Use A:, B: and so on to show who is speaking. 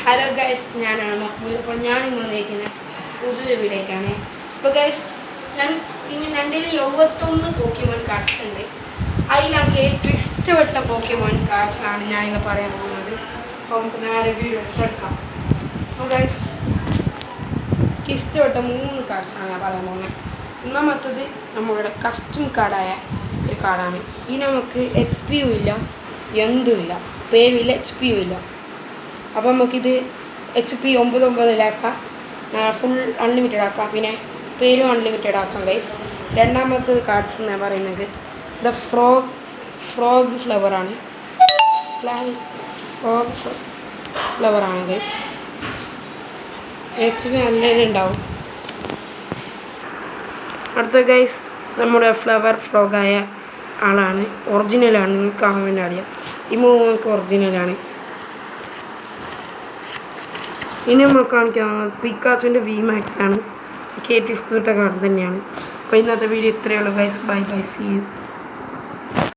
A: Hello guys, ഞാനാണ് മക്ബൂൽ. അപ്പോൾ ഞാനിന്ന് വന്നിരിക്കുന്നത് പുതിയൊരു വീഡിയോയ്ക്കാണ്. അപ്പോൾ ഗൈസ്, ഞാൻ ഇനി എൻ്റെ 71 പോക്കിമോൻ കാർഡ്സ് ഉണ്ട്. അതിനൊക്കെ ഏറ്റവും ഇഷ്ടപ്പെട്ട പോക്കിമോൻ കാർഡ്സാണ് ഞാനിന്ന് പറയാൻ പോകുന്നത്. അപ്പോൾ നമുക്ക് നേരെ വീഡിയോ എടുക്കാം. അപ്പോൾ ഗൈസ്, എനിക്ക് ഇഷ്ടപ്പെട്ട 3 കാർഡ്സാണ് ഞാൻ പറയാൻ പോകുന്നത്. ഒന്നാമത്തത് നമ്മളുടെ കസ്റ്റം കാർഡായ ഒരു കാർഡാണ്. ഈ നമുക്ക് HP ഇല്ല, എന്തുമില്ല, പേരുമില്ല, HP ഇല്ല. അപ്പോൾ നമുക്കിത് HP 99-ലാക്കാം, ഫുൾ അൺലിമിറ്റഡ് ആക്കാം, പിന്നെ പേരും അൺലിമിറ്റഡ് ആക്കാം ഗൈസ്. രണ്ടാമത്തെ കാർഡ്സ് എന്ന് പറയുന്നത് ദ ഫ്രോഗ് ഫ്ലവറാണ്. ഫ്ലവറാണ് ഗൈസ്. HP നല്ലതുണ്ടാവും. അടുത്ത ഗൈസ്, നമ്മുടെ ഫ്രോഗായ ആളാണ്. ഒറിജിനലാണ്, നിങ്ങൾക്ക് കാണാൻ വേണ്ടി അറിയാം. ഈ മൂന്നൊക്കെ ഒറിജിനലാണ്. ഇനി നമ്മൾ കാണിക്കുന്നത് പിക്കാച്ചുവിൻ്റെ VMAX ആണ്. എനിക്ക് ഏറ്റവും ഇഷ്ടപ്പെട്ട കാർഡ് തന്നെയാണ്. അപ്പോൾ ഇന്നത്തെ വീഡിയോ ഇത്രയേ ഉള്ളൂ guys. Bye bye, see U.